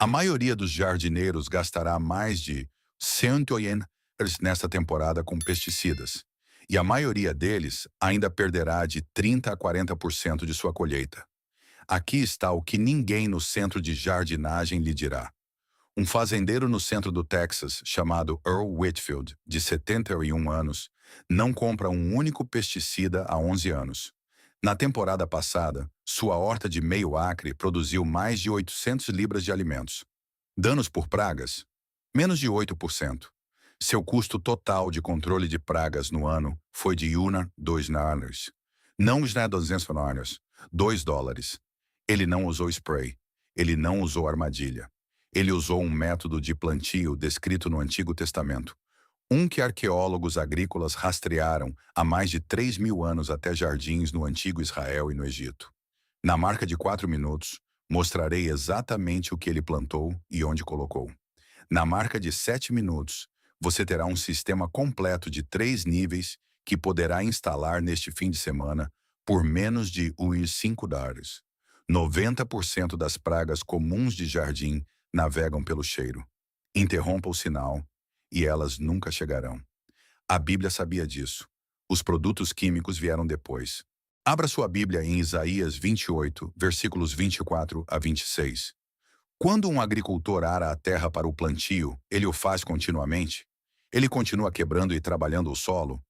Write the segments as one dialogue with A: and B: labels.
A: A maioria dos jardineiros gastará mais de 100 ienes nesta temporada com pesticidas, e a maioria deles ainda perderá de 30 a 40% de sua colheita. Aqui está o que ninguém no centro de jardinagem lhe dirá. Um fazendeiro no centro do Texas, chamado Earl Whitfield, de 71 anos, não compra um único pesticida há 11 anos. Na temporada passada, sua horta de meio acre produziu mais de 800 libras de alimentos. Danos por pragas? Menos de 8%. Seu custo total de controle de pragas no ano foi de $2. Não os $200, $2. Ele não usou spray. Ele não usou armadilha. Ele usou um método de plantio descrito no Antigo Testamento. Um que arqueólogos agrícolas rastrearam há mais de 3.000 anos até jardins no Antigo Israel e no Egito. Na marca de 4 minutos, mostrarei exatamente o que ele plantou e onde colocou. Na marca de 7 minutos, você terá um sistema completo de 3 níveis que poderá instalar neste fim de semana por menos de uns $5. 90% das pragas comuns de jardim navegam pelo cheiro. Interrompa o sinal e elas nunca chegarão. A Bíblia sabia disso. Os produtos químicos vieram depois. Abra sua Bíblia em Isaías 28, versículos 24 a 26. Quando um agricultor ara a terra para o plantio, ele o faz continuamente? Ele continua quebrando e trabalhando o solo?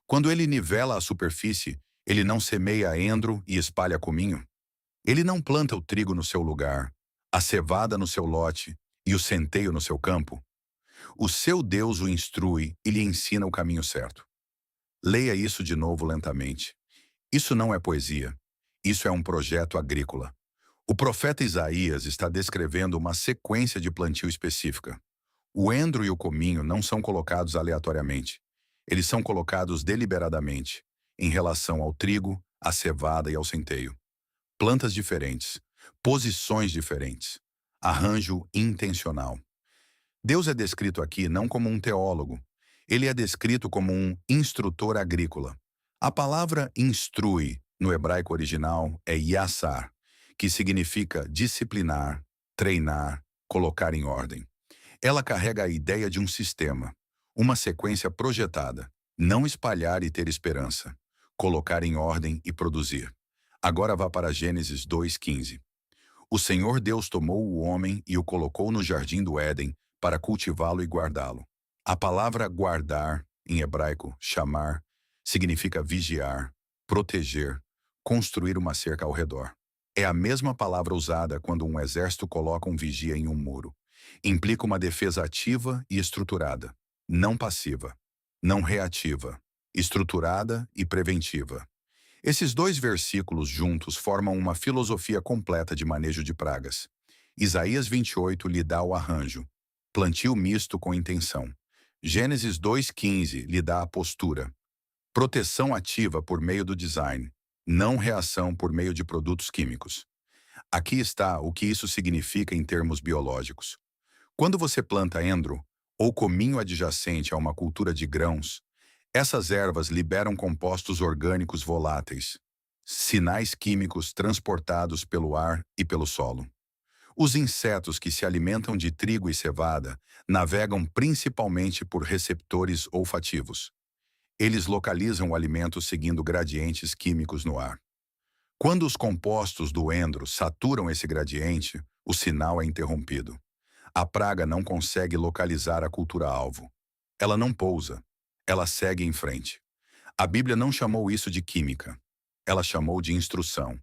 A: Quando ele nivela a superfície, ele não semeia endro e espalha cominho? Ele não planta o trigo no seu lugar, a cevada no seu lote e o centeio no seu campo? O seu Deus o instrui e lhe ensina o caminho certo. Leia isso de novo lentamente. Isso não é poesia. Isso é um projeto agrícola. O profeta Isaías está descrevendo uma sequência de plantio específica. O endro e o cominho não são colocados aleatoriamente. Eles são colocados deliberadamente, em relação ao trigo, à cevada e ao centeio. Plantas diferentes, posições diferentes, arranjo intencional. Deus é descrito aqui não como um teólogo. Ele é descrito como um instrutor agrícola. A palavra instrui, no hebraico original, é yassar, que significa disciplinar, treinar, colocar em ordem. Ela carrega a ideia de um sistema, uma sequência projetada, não espalhar e ter esperança, colocar em ordem e produzir. Agora vá para Gênesis 2:15. O Senhor Deus tomou o homem e o colocou no jardim do Éden para cultivá-lo e guardá-lo. A palavra guardar, em hebraico, chamar, significa vigiar, proteger, construir uma cerca ao redor. É a mesma palavra usada quando um exército coloca um vigia em um muro. Implica uma defesa ativa e estruturada, não passiva, não reativa, estruturada e preventiva. Esses dois versículos juntos formam uma filosofia completa de manejo de pragas. Isaías 28 lhe dá o arranjo, plantio misto com intenção. Gênesis 2:15 lhe dá a postura, proteção ativa por meio do design, não reação por meio de produtos químicos. Aqui está o que isso significa em termos biológicos. Quando você planta endro, ou cominho adjacente a uma cultura de grãos, essas ervas liberam compostos orgânicos voláteis, sinais químicos transportados pelo ar e pelo solo. Os insetos que se alimentam de trigo e cevada navegam principalmente por receptores olfativos. Eles localizam o alimento seguindo gradientes químicos no ar. Quando os compostos do endro saturam esse gradiente, o sinal é interrompido. A praga não consegue localizar a cultura-alvo. Ela não pousa. Ela segue em frente. A Bíblia não chamou isso de química. Ela chamou de instrução.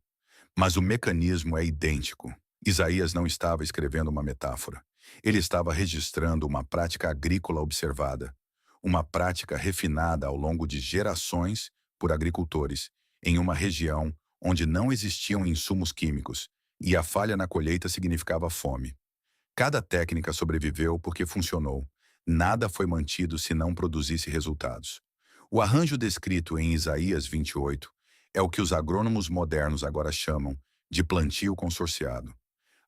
A: Mas o mecanismo é idêntico. Isaías não estava escrevendo uma metáfora. Ele estava registrando uma prática agrícola observada. Uma prática refinada ao longo de gerações por agricultores, em uma região onde não existiam insumos químicos, e a falha na colheita significava fome. Cada técnica sobreviveu porque funcionou. Nada foi mantido se não produzisse resultados. O arranjo descrito em Isaías 28 é o que os agrônomos modernos agora chamam de plantio consorciado.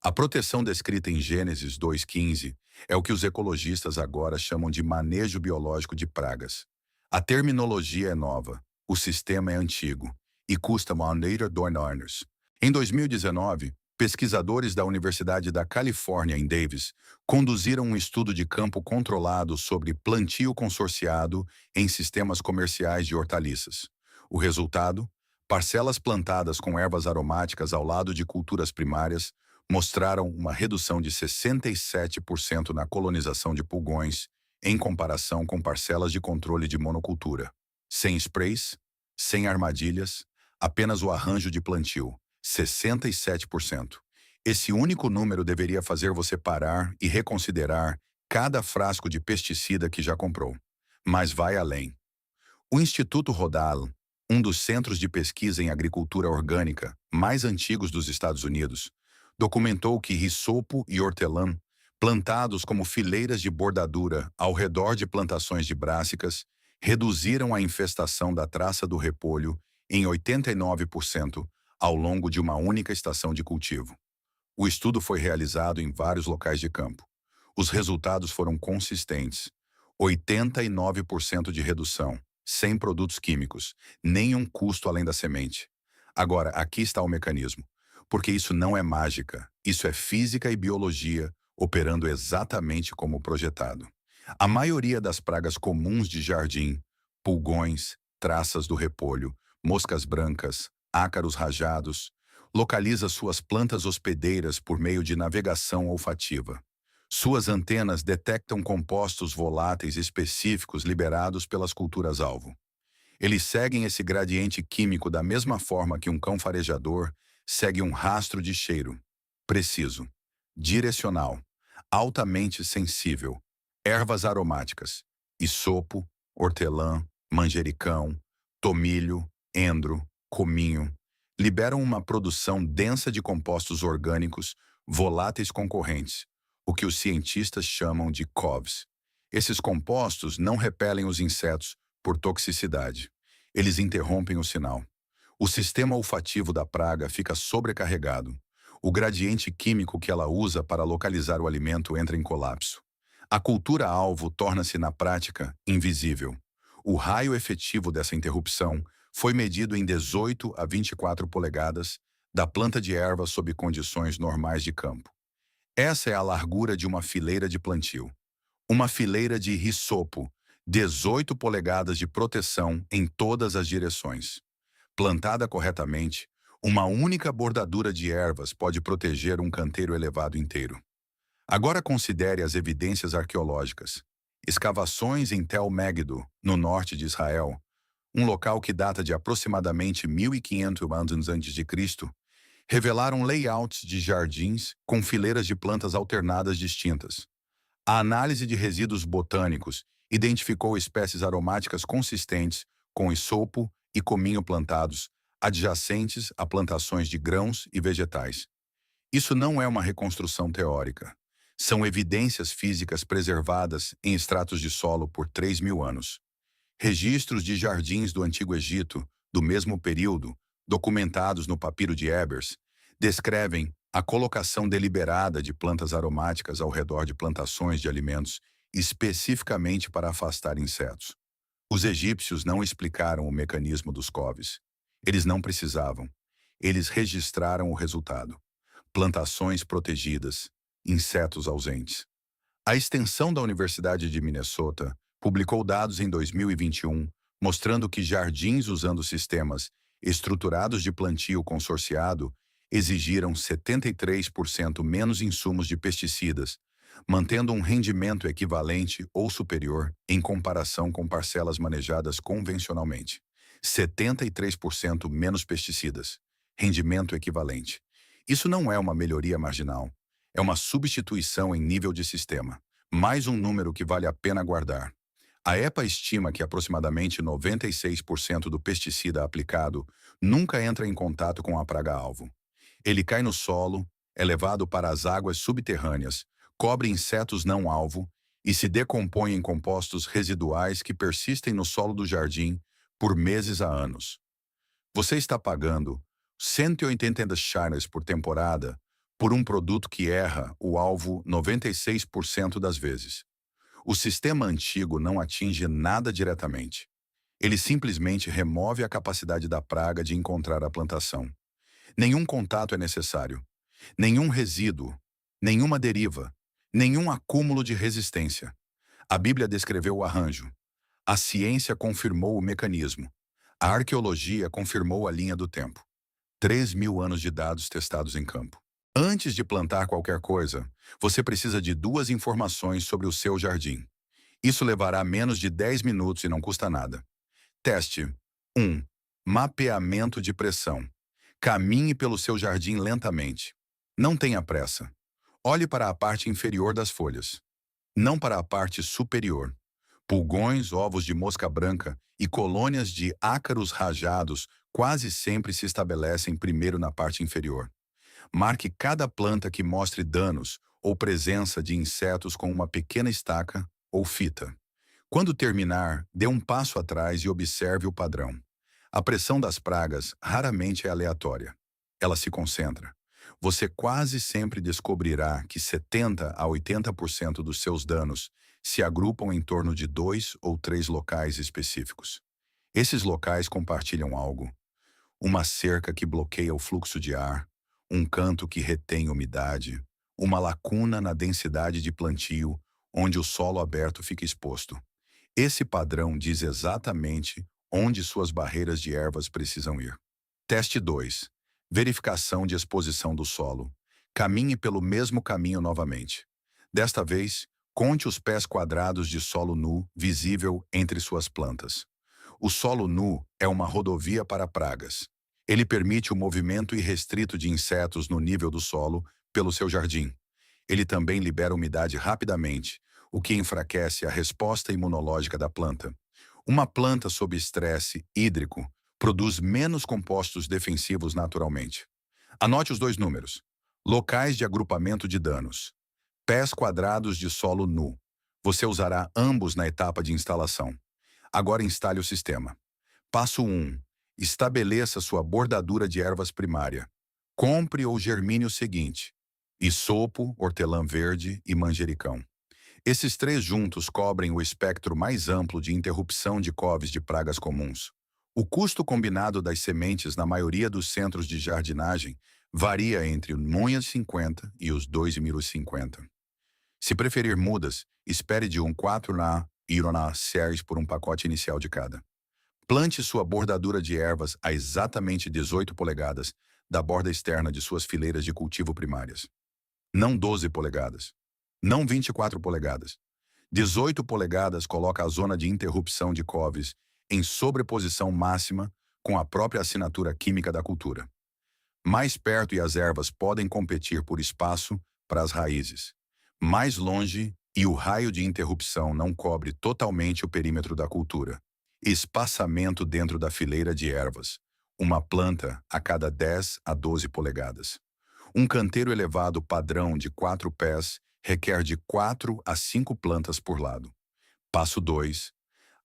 A: A proteção descrita em Gênesis 2:15 é o que os ecologistas agora chamam de manejo biológico de pragas. A terminologia é nova, o sistema é antigo e custa $100. Em 2019, Pesquisadores da Universidade da Califórnia, em Davis, conduziram um estudo de campo controlado sobre plantio consorciado em sistemas comerciais de hortaliças. O resultado? Parcelas plantadas com ervas aromáticas ao lado de culturas primárias mostraram uma redução de 67% na colonização de pulgões, em comparação com parcelas de controle de monocultura. Sem sprays, sem armadilhas, apenas o arranjo de plantio. 67%. Esse único número deveria fazer você parar e reconsiderar cada frasco de pesticida que já comprou. Mas vai além. O Instituto Rodal, um dos centros de pesquisa em agricultura orgânica mais antigos dos Estados Unidos, documentou que risopo e hortelã, plantados como fileiras de bordadura ao redor de plantações de brássicas, reduziram a infestação da traça do repolho em 89% ao longo de uma única estação de cultivo. O estudo foi realizado em vários locais de campo. Os resultados foram consistentes. 89% de redução, sem produtos químicos, nenhum custo além da semente. Agora, aqui está o mecanismo. Porque isso não é mágica, isso é física e biologia operando exatamente como projetado. A maioria das pragas comuns de jardim, pulgões, traças do repolho, moscas brancas, ácaros rajados, localiza suas plantas hospedeiras por meio de navegação olfativa. Suas antenas detectam compostos voláteis específicos liberados pelas culturas-alvo. Eles seguem esse gradiente químico da mesma forma que um cão farejador segue um rastro de cheiro. Preciso, direcional, altamente sensível. Ervas aromáticas, hisopo, hortelã, manjericão, tomilho, endro, cominho, liberam uma produção densa de compostos orgânicos voláteis concorrentes, o que os cientistas chamam de COVs. Esses compostos não repelem os insetos por toxicidade. Eles interrompem o sinal. O sistema olfativo da praga fica sobrecarregado. O gradiente químico que ela usa para localizar o alimento entra em colapso. A cultura-alvo torna-se, na prática, invisível. O raio efetivo dessa interrupção foi medido em 18 a 24 polegadas da planta de erva sob condições normais de campo. Essa é a largura de uma fileira de plantio. Uma fileira de risopo, 18 polegadas de proteção em todas as direções. Plantada corretamente, uma única bordadura de ervas pode proteger um canteiro elevado inteiro. Agora considere as evidências arqueológicas. Escavações em Tel Megiddo, no norte de Israel, um local que data de aproximadamente 1500 anos antes de Cristo, revelaram layouts de jardins com fileiras de plantas alternadas distintas. A análise de resíduos botânicos identificou espécies aromáticas consistentes com hisopo e cominho plantados, adjacentes a plantações de grãos e vegetais. Isso não é uma reconstrução teórica. São evidências físicas preservadas em estratos de solo por 3.000 anos. Registros de jardins do Antigo Egito, do mesmo período, documentados no papiro de Ebers, descrevem a colocação deliberada de plantas aromáticas ao redor de plantações de alimentos, especificamente para afastar insetos. Os egípcios não explicaram o mecanismo dos coves. Eles não precisavam. Eles registraram o resultado. Plantações protegidas, insetos ausentes. A extensão da Universidade de Minnesota publicou dados em 2021 mostrando que jardins usando sistemas estruturados de plantio consorciado exigiram 73% menos insumos de pesticidas, mantendo um rendimento equivalente ou superior em comparação com parcelas manejadas convencionalmente. 73% menos pesticidas, rendimento equivalente. Isso não é uma melhoria marginal, é uma substituição em nível de sistema. Mais um número que vale a pena guardar. A EPA estima que aproximadamente 96% do pesticida aplicado nunca entra em contato com a praga-alvo. Ele cai no solo, é levado para as águas subterrâneas, cobre insetos não-alvo e se decompõe em compostos residuais que persistem no solo do jardim por meses a anos. Você está pagando 180 shekels por temporada por um produto que erra o alvo 96% das vezes. O sistema antigo não atinge nada diretamente. Ele simplesmente remove a capacidade da praga de encontrar a plantação. Nenhum contato é necessário. Nenhum resíduo, nenhuma deriva, nenhum acúmulo de resistência. A Bíblia descreveu o arranjo. A ciência confirmou o mecanismo. A arqueologia confirmou a linha do tempo. 3.000 anos de dados testados em campo. Antes de plantar qualquer coisa, você precisa de 2 informações sobre o seu jardim. Isso levará menos de 10 minutos e não custa nada. Teste 1. Mapeamento de pressão. Caminhe pelo seu jardim lentamente. Não tenha pressa. Olhe para a parte inferior das folhas, não para a parte superior. Pulgões, ovos de mosca branca e colônias de ácaros rajados quase sempre se estabelecem primeiro na parte inferior. Marque cada planta que mostre danos ou presença de insetos com uma pequena estaca ou fita. Quando terminar, dê um passo atrás e observe o padrão. A pressão das pragas raramente é aleatória. Ela se concentra. Você quase sempre descobrirá que 70 a 80% dos seus danos se agrupam em torno de 2 ou 3 locais específicos. Esses locais compartilham algo: uma cerca que bloqueia o fluxo de ar, um canto que retém umidade, uma lacuna na densidade de plantio, onde o solo aberto fica exposto. Esse padrão diz exatamente onde suas barreiras de ervas precisam ir. Teste 2. Verificação de exposição do solo. Caminhe pelo mesmo caminho novamente. Desta vez, conte os pés quadrados de solo nu visível entre suas plantas. O solo nu é uma rodovia para pragas. Ele permite o movimento irrestrito de insetos no nível do solo pelo seu jardim. Ele também libera umidade rapidamente, o que enfraquece a resposta imunológica da planta. Uma planta sob estresse hídrico produz menos compostos defensivos naturalmente. Anote os 2 números. Locais de agrupamento de danos. Pés quadrados de solo nu. Você usará ambos na etapa de instalação. Agora instale o sistema. Passo 1. Estabeleça sua bordadura de ervas primária. Compre ou germine o seguinte: isopo, hortelã verde e manjericão. Esses 3 juntos cobrem o espectro mais amplo de interrupção de coves de pragas comuns. O custo combinado das sementes na maioria dos centros de jardinagem varia entre os 1,50 e os 2,50. Se preferir mudas, espere de 4 na Irona Series por um pacote inicial de cada. Plante sua bordadura de ervas a exatamente 18 polegadas da borda externa de suas fileiras de cultivo primárias. Não 12 polegadas. Não 24 polegadas. 18 polegadas coloca a zona de interrupção de coves em sobreposição máxima com a própria assinatura química da cultura. Mais perto e as ervas podem competir por espaço para as raízes. Mais longe e o raio de interrupção não cobre totalmente o perímetro da cultura. Espaçamento dentro da fileira de ervas. Uma planta a cada 10 a 12 polegadas. Um canteiro elevado padrão de 4 pés requer de 4 a 5 plantas por lado. Passo 2.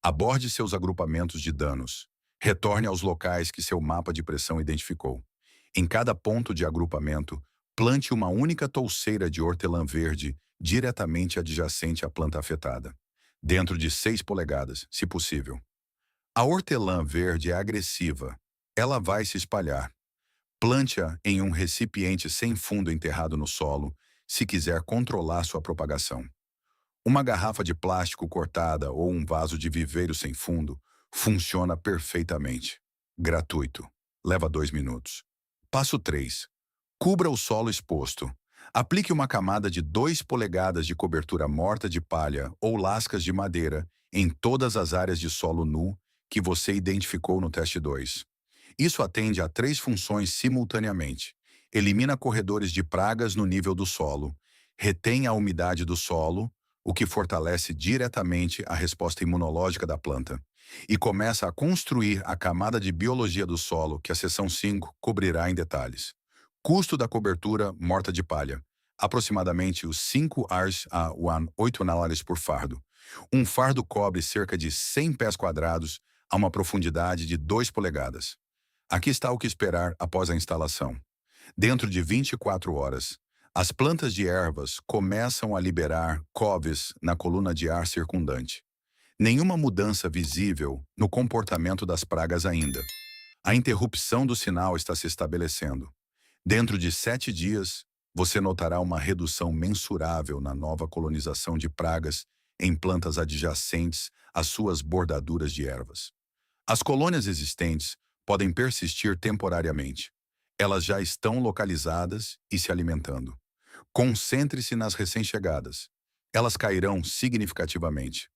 A: Aborde seus agrupamentos de danos. Retorne aos locais que seu mapa de pressão identificou. Em cada ponto de agrupamento, plante uma única touceira de hortelã verde diretamente adjacente à planta afetada, dentro de 6 polegadas, se possível. A hortelã verde é agressiva. Ela vai se espalhar. Plante-a em um recipiente sem fundo enterrado no solo, se quiser controlar sua propagação. Uma garrafa de plástico cortada ou um vaso de viveiro sem fundo funciona perfeitamente. Gratuito. Leva 2 minutos. Passo 3. Cubra o solo exposto. Aplique uma camada de 2 polegadas de cobertura morta de palha ou lascas de madeira em todas as áreas de solo nu que você identificou no teste 2. Isso atende a 3 funções simultaneamente. Elimina corredores de pragas no nível do solo, retém a umidade do solo, o que fortalece diretamente a resposta imunológica da planta, e começa a construir a camada de biologia do solo que a seção 5 cobrirá em detalhes. Custo da cobertura morta de palha, aproximadamente os 5 ars a 8 dólares por fardo. Um fardo cobre cerca de 100 pés quadrados a uma profundidade de 2 polegadas. Aqui está o que esperar após a instalação. Dentro de 24 horas, as plantas de ervas começam a liberar coves na coluna de ar circundante. Nenhuma mudança visível no comportamento das pragas ainda. A interrupção do sinal está se estabelecendo. Dentro de 7 dias, você notará uma redução mensurável na nova colonização de pragas em plantas adjacentes às suas bordaduras de ervas. As colônias existentes podem persistir temporariamente. Elas já estão localizadas e se alimentando. Concentre-se nas recém-chegadas. Elas cairão significativamente.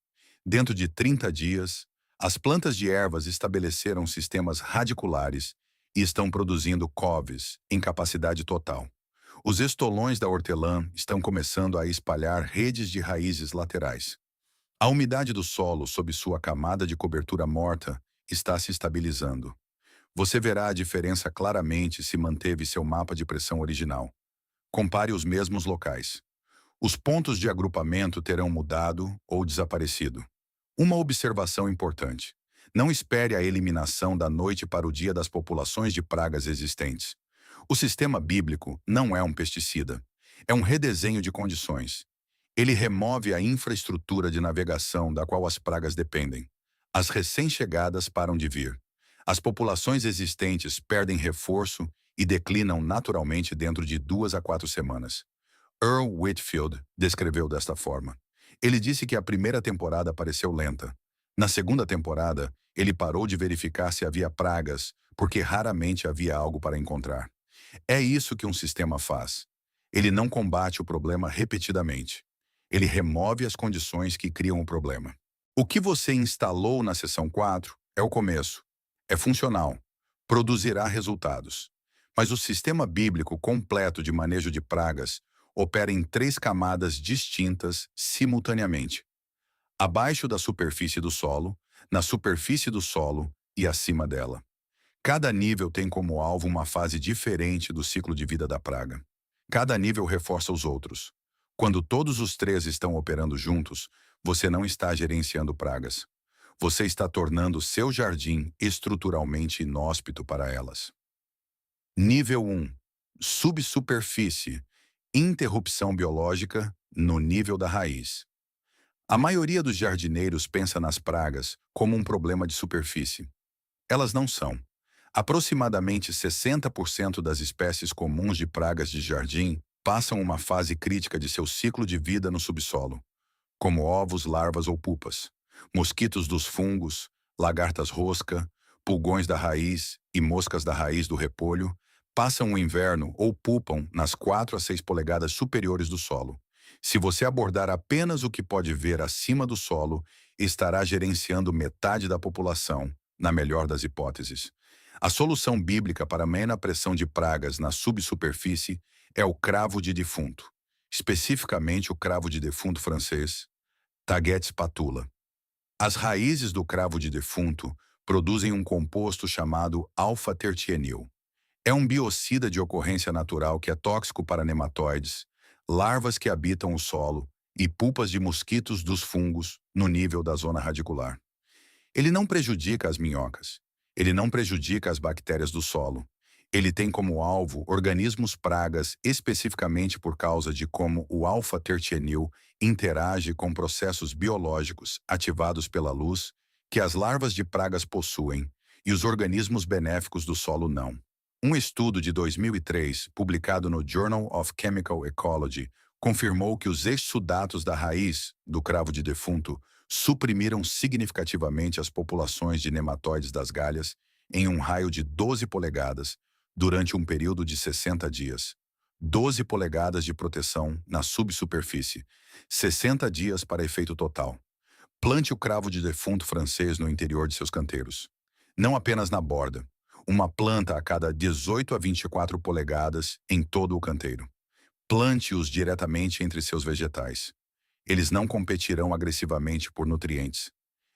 A: Dentro de 30 dias, as plantas de ervas estabeleceram sistemas radiculares e estão produzindo coves em capacidade total. Os estolões da hortelã estão começando a espalhar redes de raízes laterais. A umidade do solo sob sua camada de cobertura morta está se estabilizando. Você verá a diferença claramente se manteve seu mapa de pressão original. Compare os mesmos locais. Os pontos de agrupamento terão mudado ou desaparecido. Uma observação importante. Não espere a eliminação da noite para o dia das populações de pragas existentes. O sistema bíblico não é um pesticida. É um redesenho de condições. Ele remove a infraestrutura de navegação da qual as pragas dependem. As recém-chegadas param de vir. As populações existentes perdem reforço e declinam naturalmente dentro de 2 a 4 semanas. Earl Whitfield descreveu desta forma. Ele disse que a primeira temporada pareceu lenta. Na segunda temporada, ele parou de verificar se havia pragas, porque raramente havia algo para encontrar. É isso que um sistema faz. Ele não combate o problema repetidamente. Ele remove as condições que criam o problema. O que você instalou na seção 4 é o começo. É funcional. Produzirá resultados. Mas o sistema bíblico completo de manejo de pragas opera em 3 camadas distintas simultaneamente. Abaixo da superfície do solo, na superfície do solo e acima dela. Cada nível tem como alvo uma fase diferente do ciclo de vida da praga. Cada nível reforça os outros. Quando todos os 3 estão operando juntos, você não está gerenciando pragas. Você está tornando seu jardim estruturalmente inóspito para elas. Nível 1. Subsuperfície. Interrupção biológica no nível da raiz. A maioria dos jardineiros pensa nas pragas como um problema de superfície. Elas não são. Aproximadamente 60% das espécies comuns de pragas de jardim passam uma fase crítica de seu ciclo de vida no subsolo, como ovos, larvas ou pupas, mosquitos dos fungos, lagartas-rosca, pulgões da raiz e moscas da raiz do repolho, passam o inverno ou pupam nas 4 a 6 polegadas superiores do solo. Se você abordar apenas o que pode ver acima do solo, estará gerenciando metade da população, na melhor das hipóteses. A solução bíblica para a menor pressão de pragas na subsuperfície é o cravo de defunto, especificamente o cravo de defunto francês, Tagetes patula. As raízes do cravo de defunto produzem um composto chamado alfa-tertienil. É um biocida de ocorrência natural que é tóxico para nematóides, larvas que habitam o solo e pupas de mosquitos dos fungos no nível da zona radicular. Ele não prejudica as minhocas. Ele não prejudica as bactérias do solo. Ele tem como alvo organismos pragas especificamente por causa de como o alfa-tertienil interage com processos biológicos ativados pela luz que as larvas de pragas possuem e os organismos benéficos do solo não. Um estudo de 2003, publicado no Journal of Chemical Ecology, confirmou que os exsudatos da raiz do cravo de defunto suprimiram significativamente as populações de nematóides das galhas em um raio de 12 polegadas durante um período de 60 dias. 12 polegadas de proteção na subsuperfície, 60 dias para efeito total. Plante o cravo de defunto francês no interior de seus canteiros. Não apenas na borda. Uma planta a cada 18 a 24 polegadas em todo o canteiro. Plante-os diretamente entre seus vegetais. Eles não competirão agressivamente por nutrientes.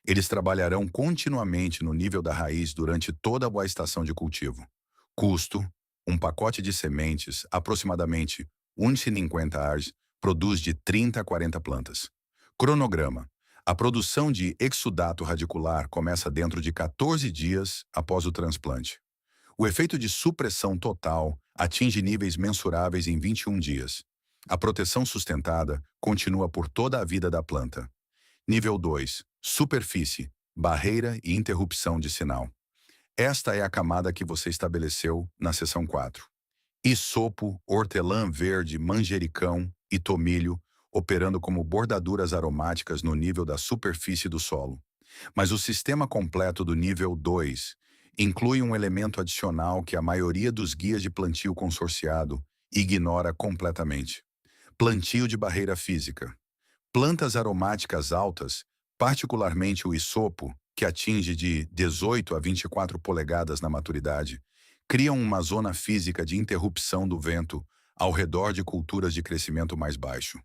A: Eles trabalharão continuamente no nível da raiz durante toda a estação de cultivo. Custo: um pacote de sementes, aproximadamente 1,50 ars, produz de 30 a 40 plantas. Cronograma: a produção de exudato radicular começa dentro de 14 dias após o transplante. O efeito de supressão total atinge níveis mensuráveis em 21 dias. A proteção sustentada continua por toda a vida da planta. Nível 2. Superfície, barreira e interrupção de sinal. Esta é a camada que você estabeleceu na seção 4. Isopo, hortelã verde, manjericão e tomilho, operando como bordaduras aromáticas no nível da superfície do solo. Mas o sistema completo do nível 2 inclui um elemento adicional que a maioria dos guias de plantio consorciado ignora completamente: plantio de barreira física. Plantas aromáticas altas, particularmente o isopo, que atinge de 18 a 24 polegadas na maturidade, criam uma zona física de interrupção do vento ao redor de culturas de crescimento mais baixo.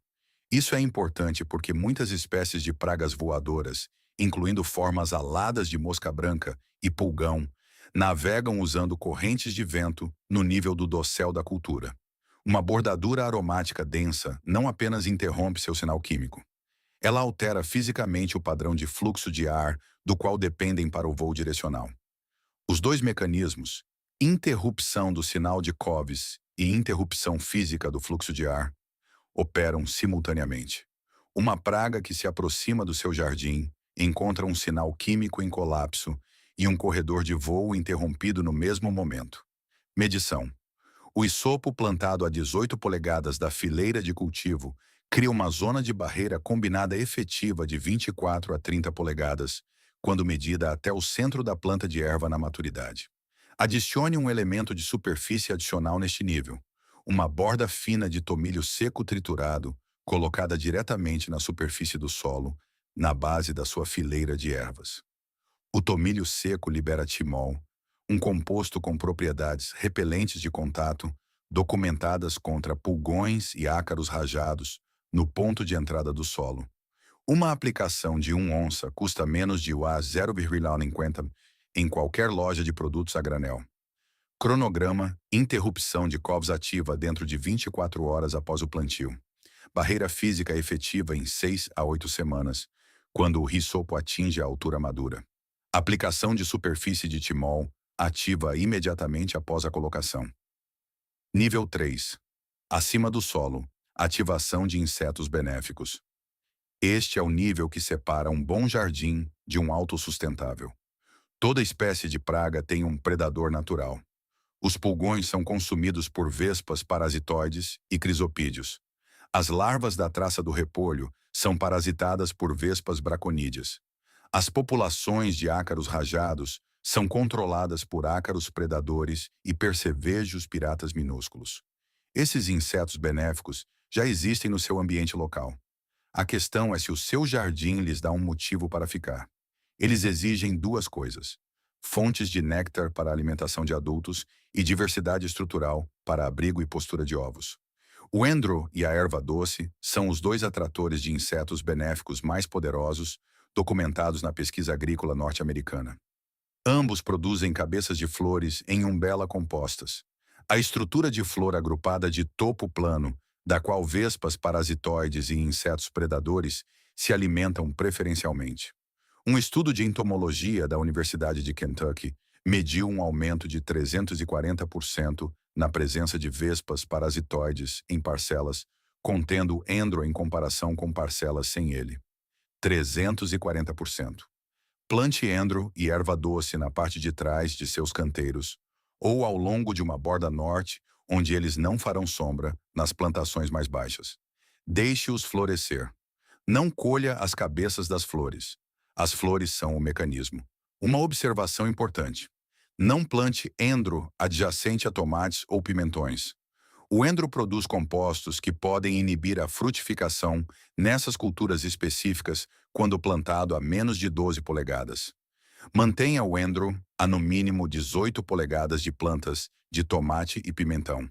A: Isso é importante porque muitas espécies de pragas voadoras, incluindo formas aladas de mosca branca e pulgão, navegam usando correntes de vento no nível do dossel da cultura. Uma bordadura aromática densa não apenas interrompe seu sinal químico, ela altera fisicamente o padrão de fluxo de ar do qual dependem para o voo direcional. Os dois mecanismos, interrupção do sinal de Coves e interrupção física do fluxo de ar, operam simultaneamente. Uma praga que se aproxima do seu jardim encontra um sinal químico em colapso e um corredor de voo interrompido no mesmo momento. Medição. O isopo plantado a 18 polegadas da fileira de cultivo cria uma zona de barreira combinada efetiva de 24 a 30 polegadas, quando medida até o centro da planta de erva na maturidade. Adicione um elemento de superfície adicional neste nível: uma borda fina de tomilho seco triturado, colocada diretamente na superfície do solo, na base da sua fileira de ervas. O tomilho seco libera timol, um composto com propriedades repelentes de contato, documentadas contra pulgões e ácaros rajados no ponto de entrada do solo. Uma aplicação de 1 onça custa menos de UA 0,50 em qualquer loja de produtos a granel. Cronograma: interrupção de COVs ativa dentro de 24 horas após o plantio. Barreira física efetiva em 6 a 8 semanas, quando o risopo atinge a altura madura. Aplicação de superfície de timol ativa imediatamente após a colocação. Nível 3. Acima do solo, ativação de insetos benéficos. Este é o nível que separa um bom jardim de um autossustentável. Toda espécie de praga tem um predador natural. Os pulgões são consumidos por vespas parasitoides e crisopídeos. As larvas da traça do repolho são parasitadas por vespas braconídeas. As populações de ácaros rajados são controladas por ácaros predadores e percevejos piratas minúsculos. Esses insetos benéficos já existem no seu ambiente local. A questão é se o seu jardim lhes dá um motivo para ficar. Eles exigem duas coisas: fontes de néctar para a alimentação de adultos e diversidade estrutural para abrigo e postura de ovos. O endro e a erva doce são os dois atratores de insetos benéficos mais poderosos documentados na pesquisa agrícola norte-americana. Ambos produzem cabeças de flores em umbela compostas. A estrutura de flor agrupada de topo plano, da qual vespas parasitoides e insetos predadores se alimentam preferencialmente. Um estudo de entomologia da Universidade de Kentucky mediu um aumento de 340% na presença de vespas parasitoides em parcelas contendo endro em comparação com parcelas sem ele. 340%. Plante endro e erva doce na parte de trás de seus canteiros, ou ao longo de uma borda norte, onde eles não farão sombra, nas plantações mais baixas. Deixe-os florescer. Não colha as cabeças das flores. As flores são o mecanismo. Uma observação importante: não plante endro adjacente a tomates ou pimentões. O endro produz compostos que podem inibir a frutificação nessas culturas específicas quando plantado a menos de 12 polegadas. Mantenha o endro a no mínimo 18 polegadas de plantas de tomate e pimentão.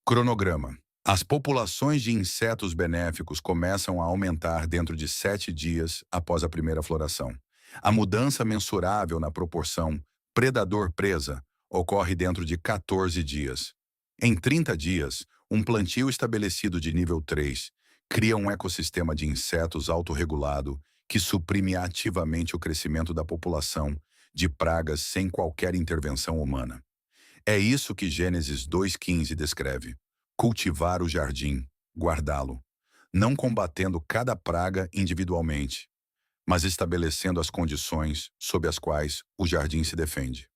A: Cronograma: as populações de insetos benéficos começam a aumentar dentro de 7 dias após a primeira floração. A mudança mensurável na proporção predador-presa ocorre dentro de 14 dias. Em 30 dias, um plantio estabelecido de nível 3 cria um ecossistema de insetos autorregulado que suprime ativamente o crescimento da população de pragas sem qualquer intervenção humana. É isso que Gênesis 2,15 descreve: cultivar o jardim, guardá-lo, não combatendo cada praga individualmente, mas estabelecendo as condições sob as quais o jardim se defende.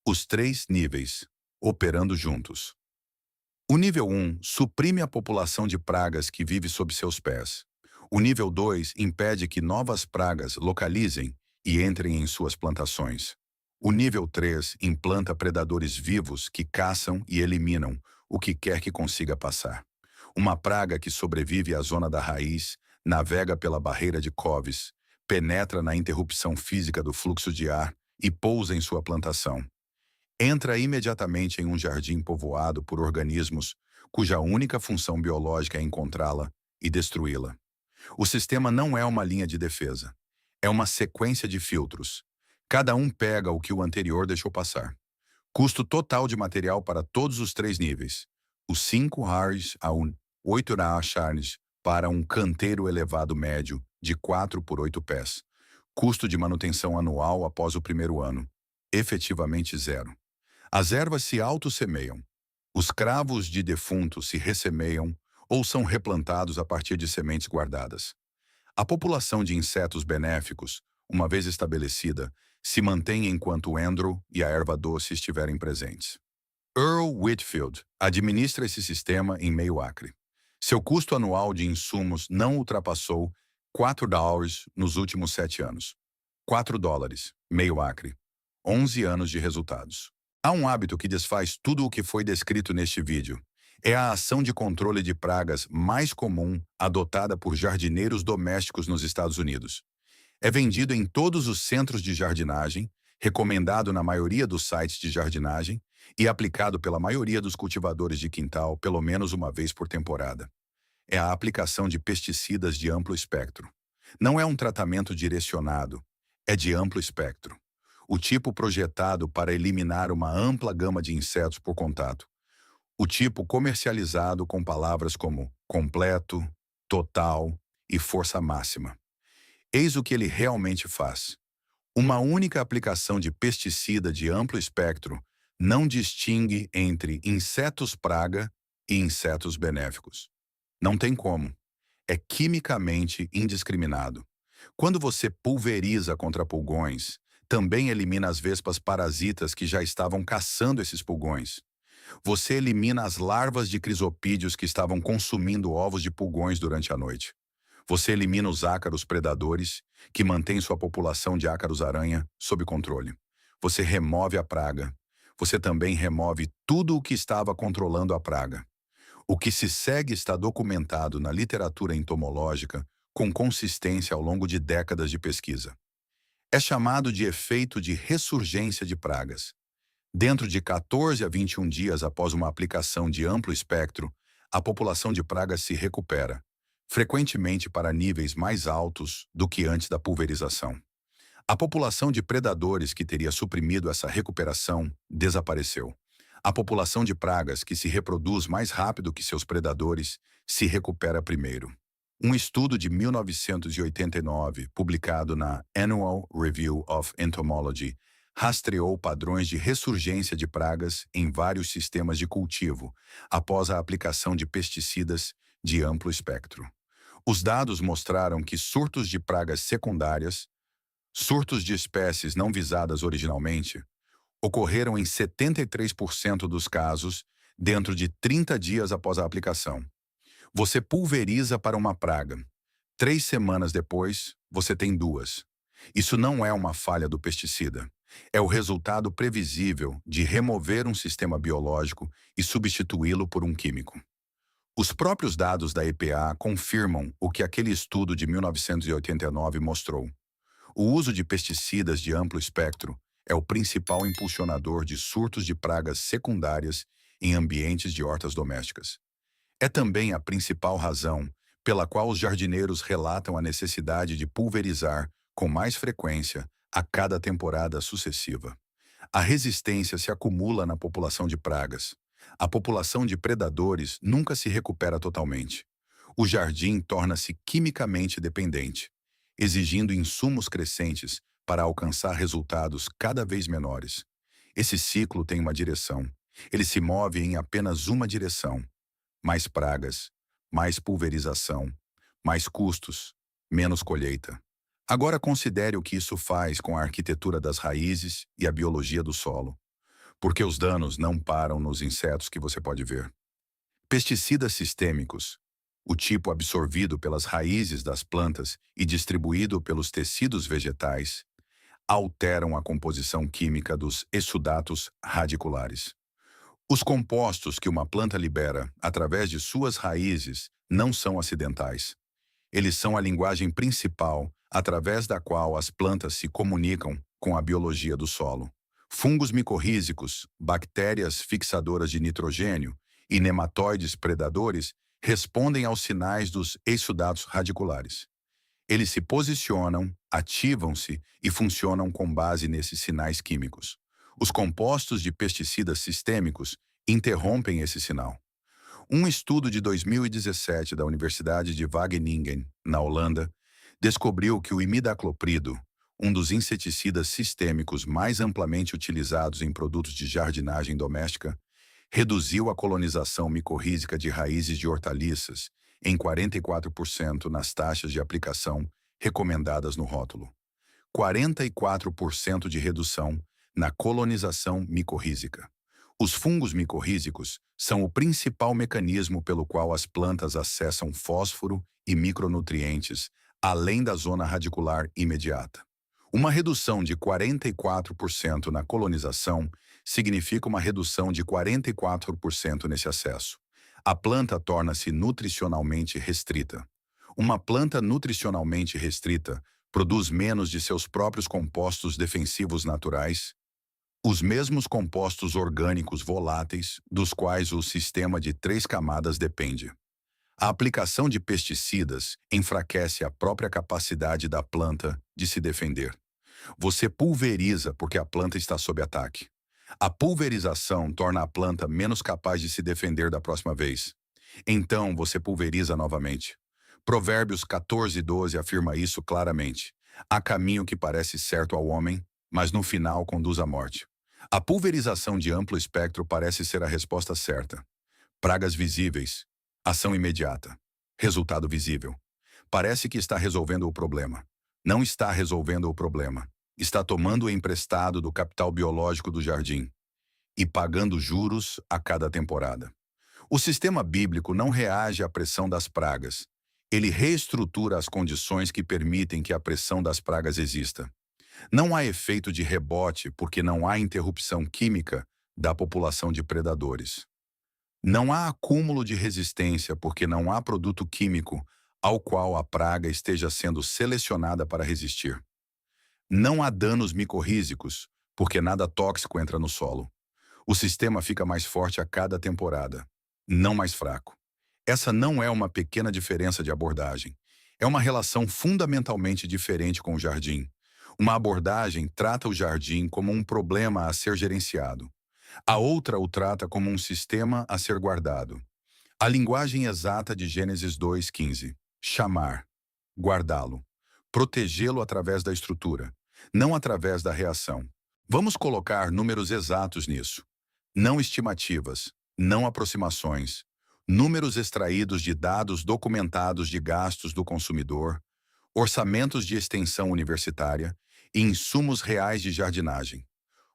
A: Os 3 níveis, operando juntos. O nível 1 suprime a população de pragas que vive sob seus pés. O nível 2 impede que novas pragas localizem e entrem em suas plantações. O nível 3 implanta predadores vivos que caçam e eliminam o que quer que consiga passar. Uma praga que sobrevive à zona da raiz, navega pela barreira de Coves, penetra na interrupção física do fluxo de ar e pousa em sua plantação. Entra imediatamente em um jardim povoado por organismos cuja única função biológica é encontrá-la e destruí-la. O sistema não é uma linha de defesa. É uma sequência de filtros. Cada um pega o que o anterior deixou passar. Custo total de material para todos os três níveis. Os 5 Harris a 8 Charnes para um canteiro elevado médio de 4 por 8 pés. Custo de manutenção anual após o primeiro ano. Efetivamente zero. As ervas se autossemeiam. Os cravos de defuntos se ressemeiam ou são replantados a partir de sementes guardadas. A população de insetos benéficos, uma vez estabelecida, se mantém enquanto o endro e a erva doce estiverem presentes. Earl Whitfield administra esse sistema em meio acre. Seu custo anual de insumos não ultrapassou $4 nos últimos 7 anos. $4, meio acre. 11 anos de resultados. Há um hábito que desfaz tudo o que foi descrito neste vídeo. É a ação de controle de pragas mais comum adotada por jardineiros domésticos nos Estados Unidos. É vendido em todos os centros de jardinagem, recomendado na maioria dos sites de jardinagem e aplicado pela maioria dos cultivadores de quintal pelo menos uma vez por temporada. É a aplicação de pesticidas de amplo espectro. Não é um tratamento direcionado, é de amplo espectro. O tipo projetado para eliminar uma ampla gama de insetos por contato. O tipo comercializado com palavras como completo, total e força máxima. Eis o que ele realmente faz. Uma única aplicação de pesticida de amplo espectro não distingue entre insetos praga e insetos benéficos. Não tem como. É quimicamente indiscriminado. Quando você pulveriza contra pulgões, também elimina as vespas parasitas que já estavam caçando esses pulgões. Você elimina as larvas de crisopídeos que estavam consumindo ovos de pulgões durante a noite. Você elimina os ácaros predadores, que mantêm sua população de ácaros-aranha sob controle. Você remove a praga. Você também remove tudo o que estava controlando a praga. O que se segue está documentado na literatura entomológica com consistência ao longo de décadas de pesquisa. É chamado de efeito de ressurgência de pragas. Dentro de 14 a 21 dias após uma aplicação de amplo espectro, a população de pragas se recupera, frequentemente para níveis mais altos do que antes da pulverização. A população de predadores que teria suprimido essa recuperação desapareceu. A população de pragas que se reproduz mais rápido que seus predadores se recupera primeiro. Um estudo de 1989, publicado na Annual Review of Entomology, rastreou padrões de ressurgência de pragas em vários sistemas de cultivo após a aplicação de pesticidas de amplo espectro. Os dados mostraram que surtos de pragas secundárias, surtos de espécies não visadas originalmente, ocorreram em 73% dos casos dentro de 30 dias após a aplicação. Você pulveriza para uma praga. 3 semanas depois, você tem 2. Isso não é uma falha do pesticida. É o resultado previsível de remover um sistema biológico e substituí-lo por um químico. Os próprios dados da EPA confirmam o que aquele estudo de 1989 mostrou. O uso de pesticidas de amplo espectro é o principal impulsionador de surtos de pragas secundárias em ambientes de hortas domésticas. É também a principal razão pela qual os jardineiros relatam a necessidade de pulverizar com mais frequência a cada temporada sucessiva. A resistência se acumula na população de pragas. A população de predadores nunca se recupera totalmente. O jardim torna-se quimicamente dependente, exigindo insumos crescentes para alcançar resultados cada vez menores. Esse ciclo tem uma direção. Ele se move em apenas uma direção. Mais pragas, mais pulverização, mais custos, menos colheita. Agora considere o que isso faz com a arquitetura das raízes e a biologia do solo. Porque os danos não param nos insetos que você pode ver. Pesticidas sistêmicos, o tipo absorvido pelas raízes das plantas e distribuído pelos tecidos vegetais, alteram a composição química dos exudatos radiculares. Os compostos que uma planta libera através de suas raízes não são acidentais. Eles são a linguagem principal através da qual as plantas se comunicam com a biologia do solo. Fungos micorrízicos, bactérias fixadoras de nitrogênio e nematóides predadores respondem aos sinais dos exudatos radiculares. Eles se posicionam, ativam-se e funcionam com base nesses sinais químicos. Os compostos de pesticidas sistêmicos interrompem esse sinal. Um estudo de 2017 da Universidade de Wageningen, na Holanda, descobriu que o imidacloprido, um dos inseticidas sistêmicos mais amplamente utilizados em produtos de jardinagem doméstica, reduziu a colonização micorrízica de raízes de hortaliças em 44% nas taxas de aplicação recomendadas no rótulo. 44% de redução na colonização micorrízica. Os fungos micorrízicos são o principal mecanismo pelo qual as plantas acessam fósforo e micronutrientes, além da zona radicular imediata. Uma redução de 44% na colonização significa uma redução de 44% nesse acesso. A planta torna-se nutricionalmente restrita. Uma planta nutricionalmente restrita produz menos de seus próprios compostos defensivos naturais, os mesmos compostos orgânicos voláteis dos quais o sistema de 3 camadas depende. A aplicação de pesticidas enfraquece a própria capacidade da planta de se defender. Você pulveriza porque a planta está sob ataque. A pulverização torna a planta menos capaz de se defender da próxima vez. Então você pulveriza novamente. Provérbios 14:12 afirma isso claramente. Há caminho que parece certo ao homem, mas no final conduz à morte. A pulverização de amplo espectro parece ser a resposta certa. Pragas visíveis. Ação imediata. Resultado visível. Parece que está resolvendo o problema. Não está resolvendo o problema. Está tomando o emprestado do capital biológico do jardim e pagando juros a cada temporada. O sistema bíblico não reage à pressão das pragas. Ele reestrutura as condições que permitem que a pressão das pragas exista. Não há efeito de rebote porque não há interrupção química da população de predadores. Não há acúmulo de resistência porque não há produto químico ao qual a praga esteja sendo selecionada para resistir. Não há danos micorrízicos porque nada tóxico entra no solo. O sistema fica mais forte a cada temporada, não mais fraco. Essa não é uma pequena diferença de abordagem. É uma relação fundamentalmente diferente com o jardim. Uma abordagem trata o jardim como um problema a ser gerenciado. A outra o trata como um sistema a ser guardado. A linguagem exata de Gênesis 2:15. Chamar, guardá-lo, protegê-lo através da estrutura, não através da reação. Vamos colocar números exatos nisso. Não estimativas, não aproximações. Números extraídos de dados documentados de gastos do consumidor, orçamentos de extensão universitária e insumos reais de jardinagem.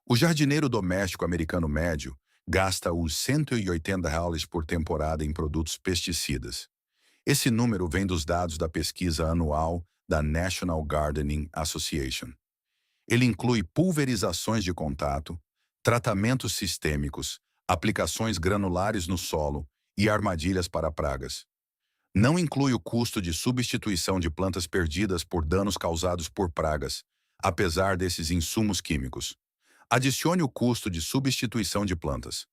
A: O jardineiro doméstico americano médio gasta os R$ 180 por temporada em produtos pesticidas. Esse número vem dos dados da pesquisa anual da National Gardening Association. Ele inclui pulverizações de contato, tratamentos sistêmicos, aplicações granulares no solo e armadilhas para pragas. Não inclui o custo de substituição de plantas perdidas por danos causados por pragas, apesar desses insumos químicos. Adicione o custo de substituição de plantas.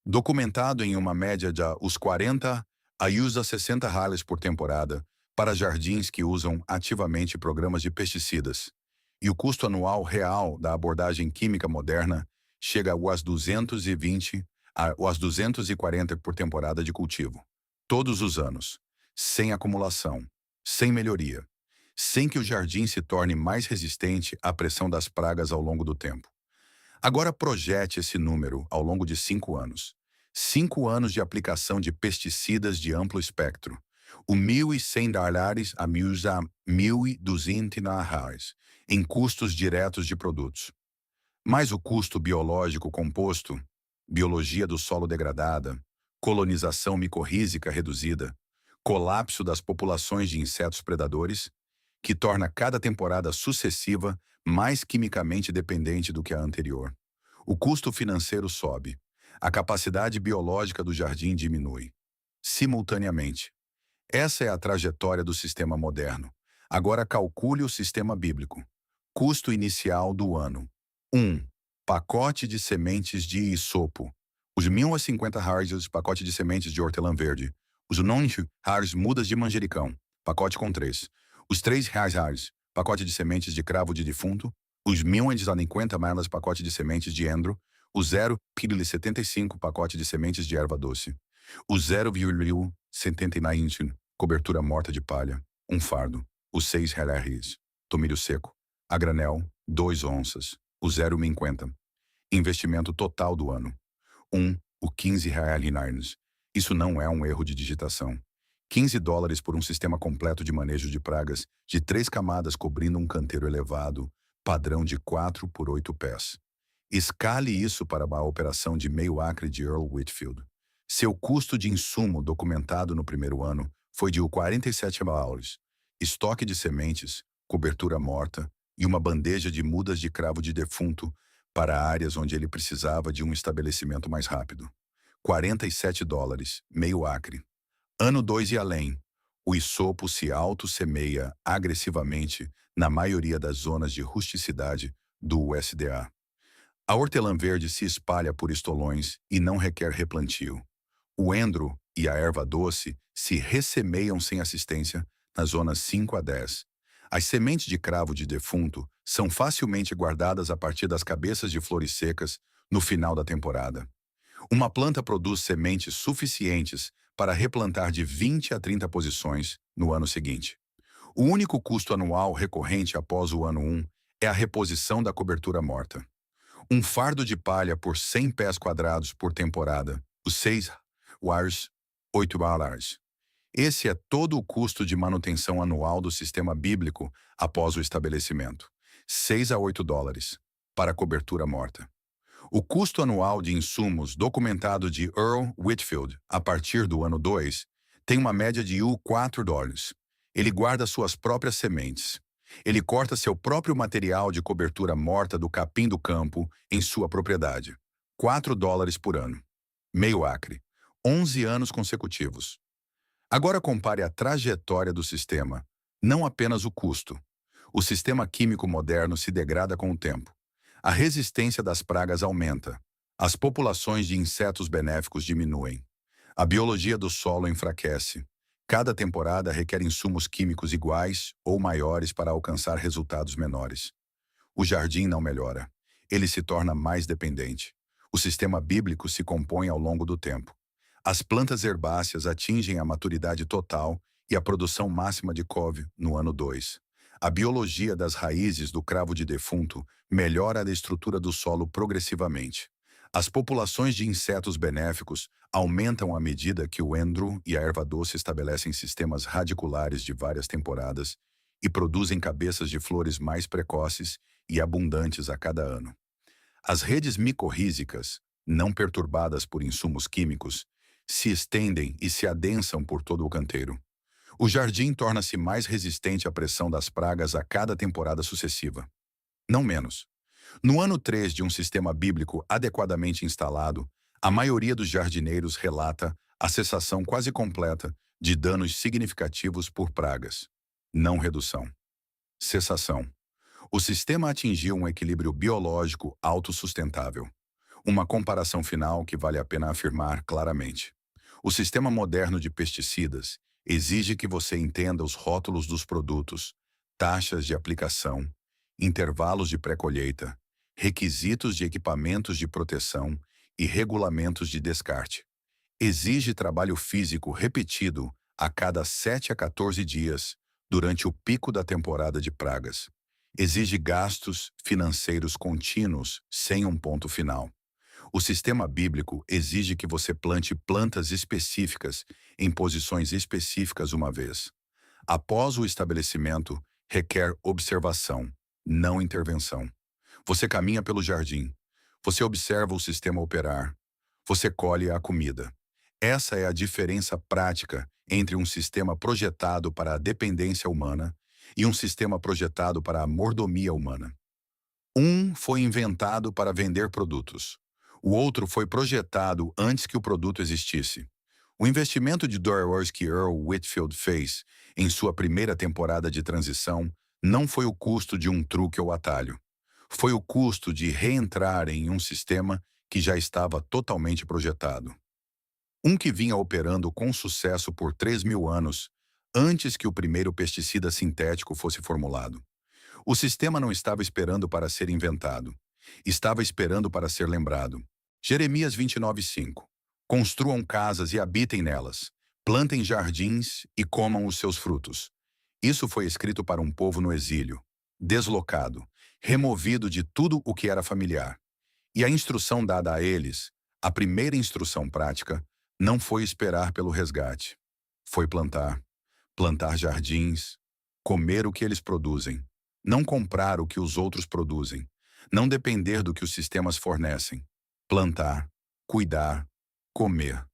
A: Documentado em uma média de os 40 a US $60 por temporada para jardins que usam ativamente programas de pesticidas. E o custo anual real da abordagem química moderna chega aos 220 aos 240 por temporada de cultivo. Todos os anos. Sem acumulação, sem melhoria, sem que o jardim se torne mais resistente à pressão das pragas ao longo do tempo. Agora projete esse número ao longo de 5 anos. 5 anos de aplicação de pesticidas de amplo espectro. O $1.100 a $1.200 em custos diretos de produtos. Mais o custo biológico composto, biologia do solo degradada, colonização micorrízica reduzida, colapso das populações de insetos predadores, que torna cada temporada sucessiva mais quimicamente dependente do que a anterior. O custo financeiro sobe. A capacidade biológica do jardim diminui. Simultaneamente. Essa é a trajetória do sistema moderno. Agora calcule o sistema bíblico. Custo inicial do ano. 1. Pacote de sementes de isopo. Os 1.050 reais, pacote de sementes de hortelã verde. Os 90 reais, mudas de manjericão, pacote com 3. Os 3 reais, pacote de sementes de cravo de defunto. Os 1.050 malas, pacote de sementes de endro. O 0,75 pacote de sementes de erva doce. O 0,79 cobertura morta de palha, um fardo. Os 6 reais, tomilho seco. A granel, 2 onças. O 0,50. Investimento total do ano. O 15 reais. Isso não é um erro de digitação. $15 por um sistema completo de manejo de pragas de 3 camadas cobrindo um canteiro elevado, padrão de 4 por 8 pés. Escale isso para uma operação de meio acre de Earl Whitfield. Seu custo de insumo documentado no primeiro ano foi de $47. Estoque de sementes, cobertura morta e uma bandeja de mudas de cravo de defunto para áreas onde ele precisava de um estabelecimento mais rápido. $47, meio acre. Ano 2 e além. O isopo se auto-semeia agressivamente na maioria das zonas de rusticidade do USDA. A hortelã verde se espalha por estolões e não requer replantio. O endro e a erva doce se ressemeiam sem assistência nas zonas 5 a 10. As sementes de cravo de defunto são facilmente guardadas a partir das cabeças de flores secas no final da temporada. Uma planta produz sementes suficientes para replantar de 20 a 30 posições no ano seguinte. O único custo anual recorrente após o ano 1 é a reposição da cobertura morta. Um fardo de palha por 100 pés quadrados por temporada, os 6 wires, $8. Esse é todo o custo de manutenção anual do sistema bíblico após o estabelecimento. $6 a $8 para a cobertura morta. O custo anual de insumos documentado de Earl Whitfield a partir do ano 2 tem uma média de $4. Ele guarda suas próprias sementes. Ele corta seu próprio material de cobertura morta do capim do campo em sua propriedade. $4 por ano. Meio acre. 11 anos consecutivos. Agora compare a trajetória do sistema, não apenas o custo. O sistema químico moderno se degrada com o tempo. A resistência das pragas aumenta. As populações de insetos benéficos diminuem. A biologia do solo enfraquece. Cada temporada requer insumos químicos iguais ou maiores para alcançar resultados menores. O jardim não melhora. Ele se torna mais dependente. O sistema bíblico se compõe ao longo do tempo. As plantas herbáceas atingem a maturidade total e a produção máxima de couve no ano 2. A biologia das raízes do cravo de defunto melhora a estrutura do solo progressivamente. As populações de insetos benéficos aumentam à medida que o endro e a erva doce estabelecem sistemas radiculares de várias temporadas e produzem cabeças de flores mais precoces e abundantes a cada ano. As redes micorrízicas, não perturbadas por insumos químicos, se estendem e se adensam por todo o canteiro. O jardim torna-se mais resistente à pressão das pragas a cada temporada sucessiva. Não menos. No ano 3 de um sistema bíblico adequadamente instalado, a maioria dos jardineiros relata a cessação quase completa de danos significativos por pragas. Não redução. Cessação. O sistema atingiu um equilíbrio biológico autossustentável. Uma comparação final que vale a pena afirmar claramente. O sistema moderno de pesticidas exige que você entenda os rótulos dos produtos, taxas de aplicação, intervalos de pré-colheita, requisitos de equipamentos de proteção e regulamentos de descarte. Exige trabalho físico repetido a cada 7 a 14 dias durante o pico da temporada de pragas. Exige gastos financeiros contínuos sem um ponto final. O sistema bíblico exige que você plante plantas específicas em posições específicas uma vez. Após o estabelecimento, requer observação, não intervenção. Você caminha pelo jardim. Você observa o sistema operar. Você colhe a comida. Essa é a diferença prática entre um sistema projetado para a dependência humana e um sistema projetado para a mordomia humana. Um foi inventado para vender produtos. O outro foi projetado antes que o produto existisse. O investimento de Dorsey que Earl Whitfield fez em sua primeira temporada de transição não foi o custo de um truque ou atalho. Foi o custo de reentrar em um sistema que já estava totalmente projetado. Um que vinha operando com sucesso por 3.000 anos antes que o primeiro pesticida sintético fosse formulado. O sistema não estava esperando para ser inventado. Estava esperando para ser lembrado. Jeremias 29:5. Construam casas e habitem nelas. Plantem jardins e comam os seus frutos. Isso foi escrito para um povo no exílio, deslocado, removido de tudo o que era familiar. E a instrução dada a eles, a primeira instrução prática, não foi esperar pelo resgate. Foi plantar. Plantar jardins, comer o que eles produzem, não comprar o que os outros produzem, não depender do que os sistemas fornecem. Plantar, cuidar, comer.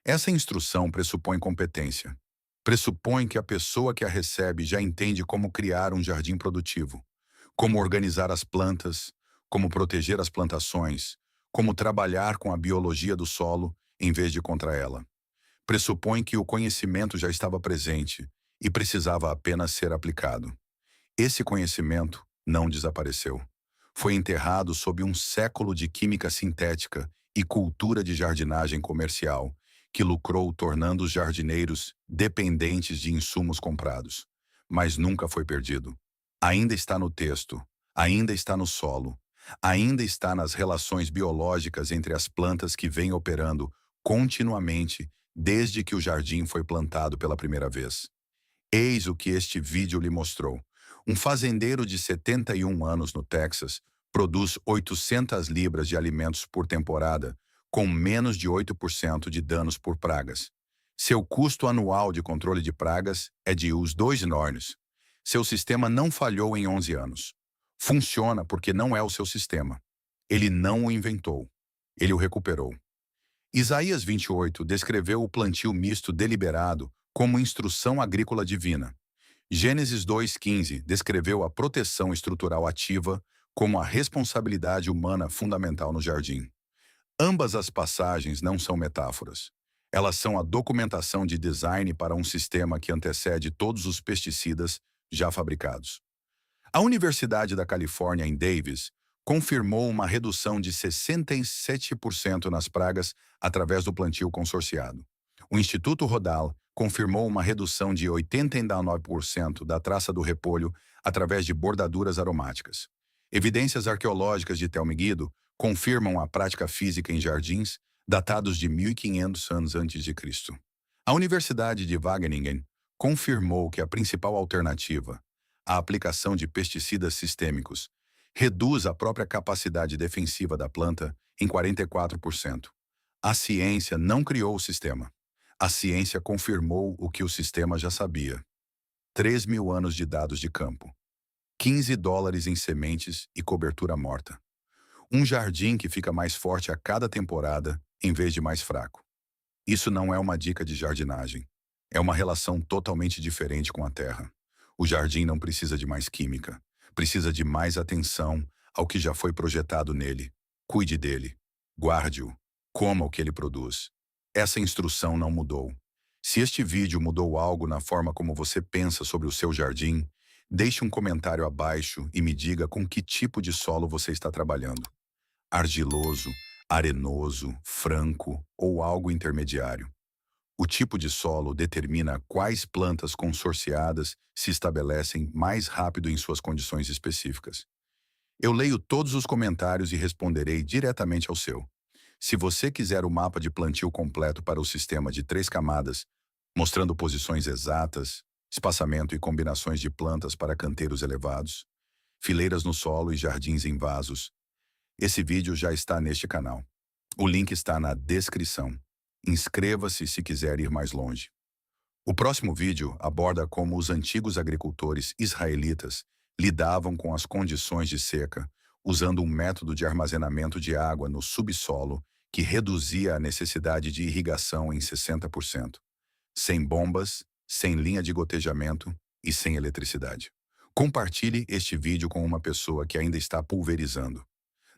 A: Essa instrução pressupõe competência. Pressupõe que a pessoa que a recebe já entende como criar um jardim produtivo, como organizar as plantas, como proteger as plantações, como trabalhar com a biologia do solo em vez de contra ela. Pressupõe que o conhecimento já estava presente e precisava apenas ser aplicado. Esse conhecimento não desapareceu. Foi enterrado sob um século de química sintética e cultura de jardinagem comercial, que lucrou tornando os jardineiros dependentes de insumos comprados. Mas nunca foi perdido. Ainda está no texto, ainda está no solo, ainda está nas relações biológicas entre as plantas que vêm operando continuamente desde que o jardim foi plantado pela primeira vez. Eis o que este vídeo lhe mostrou. Um fazendeiro de 71 anos no Texas produz 800 libras de alimentos por temporada, com menos de 8% de danos por pragas. Seu custo anual de controle de pragas é de US$2. Seu sistema não falhou em 11 anos. Funciona porque não é o seu sistema. Ele não o inventou. Ele o recuperou. Isaías 28 descreveu o plantio misto deliberado como instrução agrícola divina. Gênesis 2:15 descreveu a proteção estrutural ativa como a responsabilidade humana fundamental no jardim. Ambas as passagens não são metáforas. Elas são a documentação de design para um sistema que antecede todos os pesticidas já fabricados. A Universidade da Califórnia, em Davis, confirmou uma redução de 67% nas pragas através do plantio consorciado. O Instituto Rodal confirmou uma redução de 89% da traça do repolho através de bordaduras aromáticas. Evidências arqueológicas de Tel Megiddo confirmam a prática física em jardins datados de 1500 anos antes de Cristo. A Universidade de Wageningen confirmou que a principal alternativa, a aplicação de pesticidas sistêmicos, reduz a própria capacidade defensiva da planta em 44%. A ciência não criou o sistema. A ciência confirmou o que o sistema já sabia. 3.000 anos de dados de campo. $15 em sementes e cobertura morta. Um jardim que fica mais forte a cada temporada, em vez de mais fraco. Isso não é uma dica de jardinagem. É uma relação totalmente diferente com a terra. O jardim não precisa de mais química. Precisa de mais atenção ao que já foi projetado nele. Cuide dele. Guarde-o. Coma o que ele produz. Essa instrução não mudou. Se este vídeo mudou algo na forma como você pensa sobre o seu jardim, deixe um comentário abaixo e me diga com que tipo de solo você está trabalhando. Argiloso, arenoso, franco ou algo intermediário. O tipo de solo determina quais plantas consorciadas se estabelecem mais rápido em suas condições específicas. Eu leio todos os comentários e responderei diretamente ao seu. Se você quiser o mapa de plantio completo para o sistema de 3 camadas, mostrando posições exatas, espaçamento e combinações de plantas para canteiros elevados, fileiras no solo e jardins em vasos, esse vídeo já está neste canal. O link está na descrição. Inscreva-se se quiser ir mais longe. O próximo vídeo aborda como os antigos agricultores israelitas lidavam com as condições de seca, usando um método de armazenamento de água no subsolo que reduzia a necessidade de irrigação em 60%, sem bombas, sem linha de gotejamento e sem eletricidade. Compartilhe este vídeo com uma pessoa que ainda está pulverizando.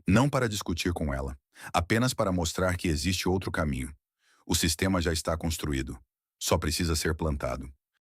A: Não para discutir com ela, apenas para mostrar que existe outro caminho. O sistema já está construído. Só precisa ser plantado.